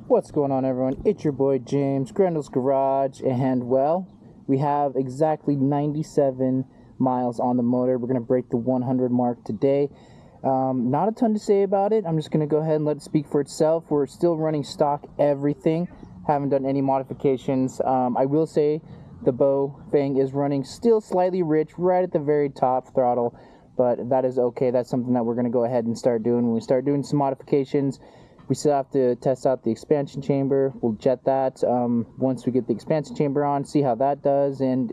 What's going on, everyone? It's your boy James, Grendel's Garage, and well, we have exactly 97 miles on the motor. We're going to break the 100 mark today. Not a ton to say about it. I'm just going to go ahead and let it speak for itself. We're still running stock everything. Haven't done any modifications. I will say the bow thing is running still slightly rich right at the very top throttle, but that is okay. That's something that we're going to go ahead and start doing. When we start doing some modifications, we still have to test out the expansion chamber. We'll jet that once we get the expansion chamber on, see how that does. And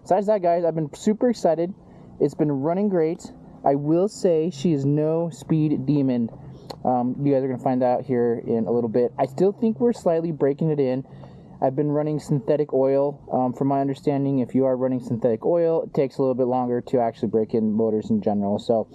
besides that, guys, I've been super excited. It's been running great. I will say she is no speed demon. You guys are going to find out here in a little bit. I still think we're slightly breaking it in. I've been running synthetic oil. From my understanding, if you are running synthetic oil, it takes a little bit longer to actually break in motors in general. So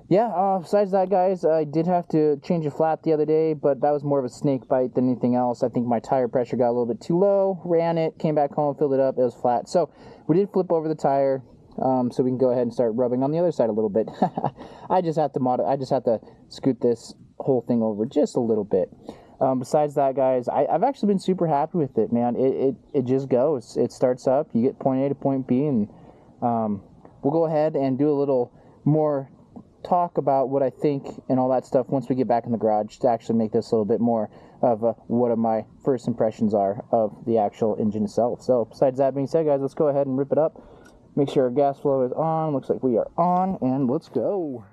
yeah, besides that, guys, I did have to change a flat the other day, but that was more of a snake bite than anything else. I think my tire pressure got a little bit too low, ran it, came back home, filled it up, it was flat. So we did flip over the tire, so we can go ahead and start rubbing on the other side a little bit. I just have to scoot this whole thing over just a little bit. Besides that, guys, I've actually been super happy with it, man. It just goes. It starts up, you get point A to point B, and we'll go ahead and do a little more talk about what I think and all that stuff once we get back in the garage to actually make this a little bit more of what my first impressions are of the actual engine itself. So besides that being said, guys, let's go ahead and rip it up, make sure our gas flow is on. Looks like we are on, and let's go.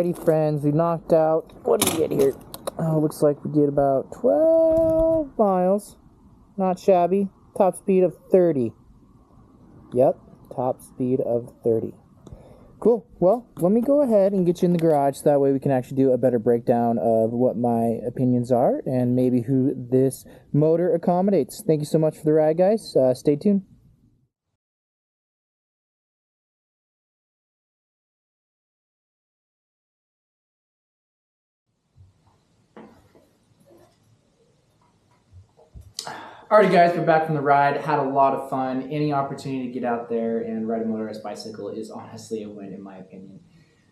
Alrighty, friends, we knocked out, what did we get here? Oh, looks like we did about 12 miles. Not shabby. Top speed of 30. Yep, top speed of 30. Cool. Well, let me go ahead and get you in the garage so that way we can actually do a better breakdown of what my opinions are and maybe who this motor accommodates. Thank you so much for the ride, guys. Stay tuned. Alrighty, guys, we're back from the ride. Had a lot of fun. Any opportunity to get out there and ride a motorized bicycle is honestly a win, in my opinion.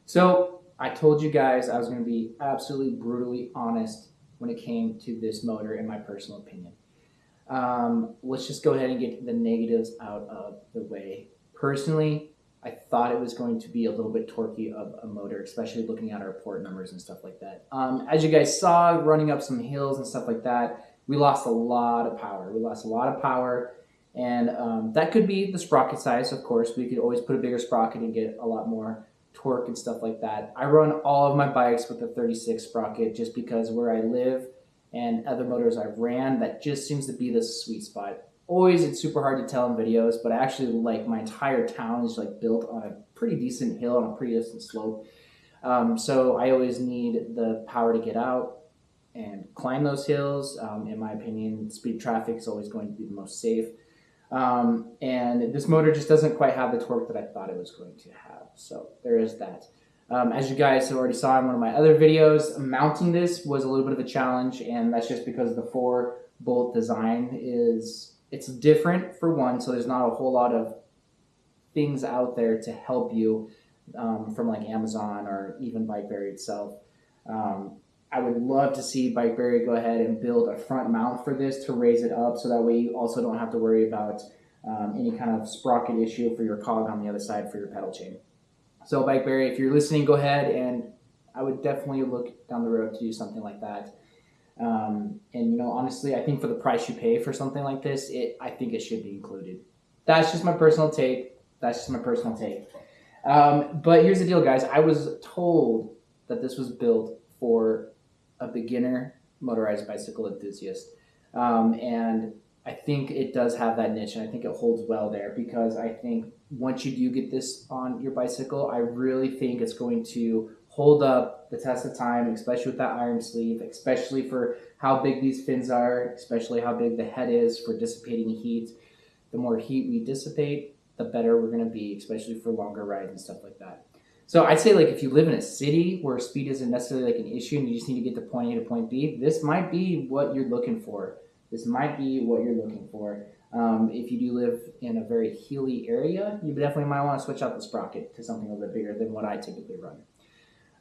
So I told you guys I was going to be absolutely brutally honest when it came to this motor, in my personal opinion. Let's just go ahead and get the negatives out of the way. Personally, I thought it was going to be a little bit torquey of a motor, especially looking at our port numbers and stuff like that. As you guys saw, running up some hills and stuff like that, we lost a lot of power. And that could be the sprocket size, of course. We could always put a bigger sprocket and get a lot more torque and stuff like that. I run all of my bikes with a 36 sprocket just because where I live and other motors I've ran, that just seems to be the sweet spot. Always, it's super hard to tell in videos, but actually, like, my entire town is like built on a pretty decent hill, on a pretty decent slope. So I always need the power to get out and climb those hills. In my opinion, speed traffic is always going to be the most safe. And this motor just doesn't quite have the torque that I thought it was going to have. So there is that. As you guys have already saw in one of my other videos, mounting this was a little bit of a challenge, and that's just because the 4-bolt design it's different for one, so there's not a whole lot of things out there to help you from like Amazon or even BikeBerry itself. I would love to see BikeBerry go ahead and build a front mount for this to raise it up, so that way you also don't have to worry about any kind of sprocket issue for your cog on the other side for your pedal chain. So BikeBerry, if you're listening, go ahead, and I would definitely look down the road to do something like that. And you know, honestly, I think for the price you pay for something like this, I think it should be included. That's just my personal take. But here's the deal, guys. I was told that this was built for a beginner motorized bicycle enthusiast. And I think it does have that niche, and I think it holds well there, because I think once you do get this on your bicycle, I really think it's going to hold up the test of time, especially with that iron sleeve, especially for how big these fins are, especially how big the head is for dissipating heat. The more heat we dissipate, the better we're going to be, especially for longer rides and stuff like that. So I'd say, like, if you live in a city where speed isn't necessarily like an issue and you just need to get to point A to point B, this might be what you're looking for. If you do live in a very hilly area, you definitely might want to switch out the sprocket to something a little bit bigger than what I typically run.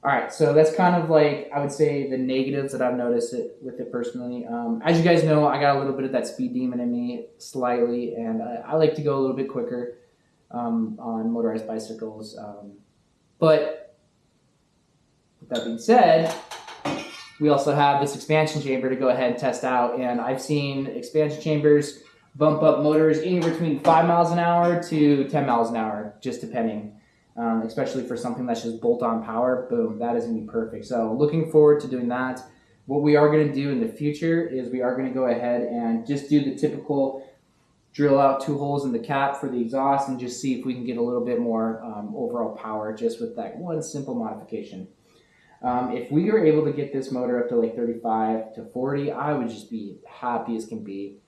All right, so that's kind of like, I would say, the negatives that I've noticed with it personally. As you guys know, I got a little bit of that speed demon in me slightly, and I like to go a little bit quicker on motorized bicycles. But with that being said, we also have this expansion chamber to go ahead and test out, and I've seen expansion chambers bump up motors anywhere between 5 miles an hour to 10 miles an hour, just depending. Especially for something that's just bolt-on power, boom, that is going to be perfect. So looking forward to doing that. What we are going to do in the future is we are going to go ahead and just do the typical drill out 2 holes in the cap for the exhaust and just see if we can get a little bit more overall power just with that one simple modification. If we are able to get this motor up to like 35 to 40, I would just be happy as can be.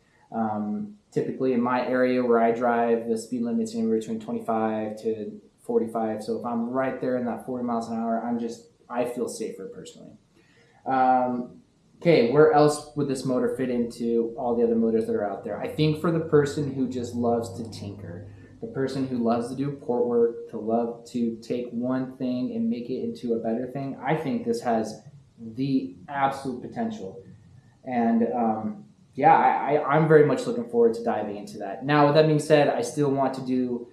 Typically in my area where I drive, the speed limit's anywhere between 25 to 45. So if I'm right there in that 40 miles an hour, I feel safer personally. Okay, where else would this motor fit into all the other motors that are out there? I think for the person who just loves to tinker, the person who loves to do port work, to love to take one thing and make it into a better thing, I think this has the absolute potential. And yeah, I'm very much looking forward to diving into that. Now, with that being said, I still want to do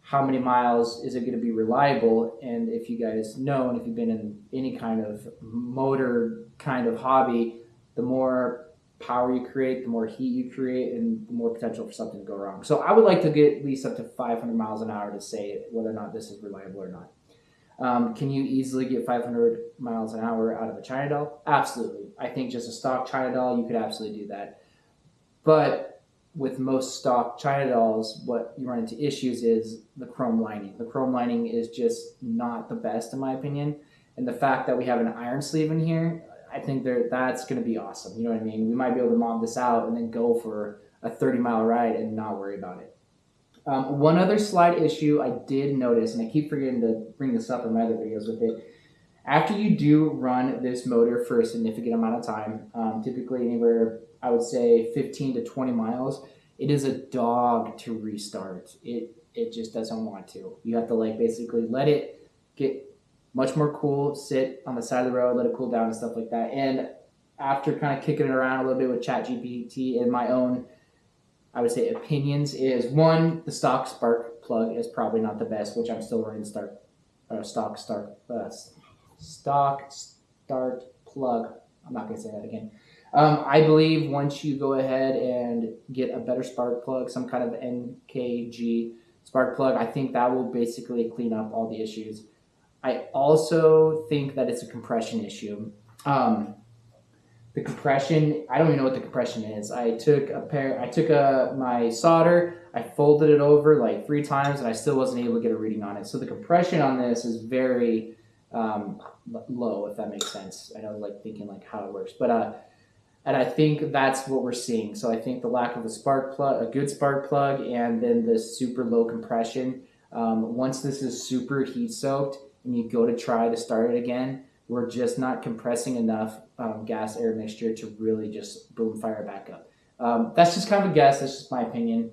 how many miles is it going to be reliable? And if you guys know, and if you've been in any kind of motor kind of hobby, the more power you create, the more heat you create, and the more potential for something to go wrong. So I would like to get at least up to 500 miles an hour to say whether or not this is reliable or not. Can you easily get 500 miles an hour out of a China doll? Absolutely. I think just a stock China doll, you could absolutely do that. But with most stock China dolls, what you run into issues is the chrome lining. The chrome lining is just not the best, in my opinion. And the fact that we have an iron sleeve in here, I think that's going to be awesome. You know what I mean? We might be able to mob this out and then go for a 30-mile ride and not worry about it. One other slight issue I did notice, and I keep forgetting to bring this up in my other videos with it. After you do run this motor for a significant amount of time, typically anywhere, I would say 15 to 20 miles, it is a dog to restart. It just doesn't want to. You have to like basically let it get much more cool, sit on the side of the road, let it cool down and stuff like that. And after kind of kicking it around a little bit with ChatGPT and my own, I would say, opinions, is one, the stock spark plug is probably not the best, which I'm still running stock start plug. I'm not going to say that again. I believe once you go ahead and get a better spark plug, some kind of NKG spark plug, I think that will basically clean up all the issues. I also think that it's a compression issue. The compression, I don't even know what the compression is. I took my solder, I folded it over like 3 times, and I still wasn't able to get a reading on it. So the compression on this is very low, if that makes sense. I know, like, thinking like how it works, but and I think that's what we're seeing. So I think the lack of a good spark plug, and then the super low compression. Once this is super heat soaked and you go to try to start it again, we're just not compressing enough gas air mixture to really just boom fire back up. That's just kind of a guess. That's just my opinion.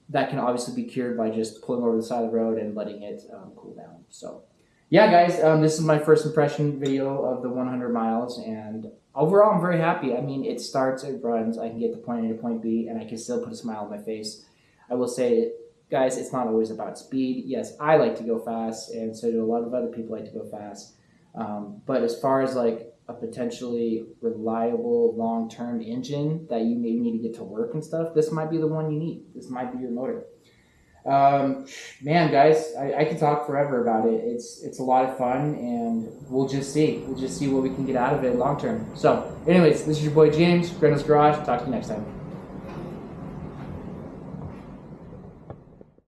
That can obviously be cured by just pulling over the side of the road and letting it cool down. So yeah, guys, this is my first impression video of the 100 miles, and overall I'm very happy. I mean, it starts, it runs, I can get to point A to point B, and I can still put a smile on my face. I will say, guys, it's not always about speed. Yes, I like to go fast, and so do a lot of other people like to go fast. But as far as like a potentially reliable long-term engine that you maybe need to get to work and stuff, this might be the one you need. This might be your motor. Man, guys, I could talk forever about it. It's a lot of fun, and we'll just see. We'll just see what we can get out of it long term. So anyways, this is your boy James, Grendel's Garage. Talk to you next time.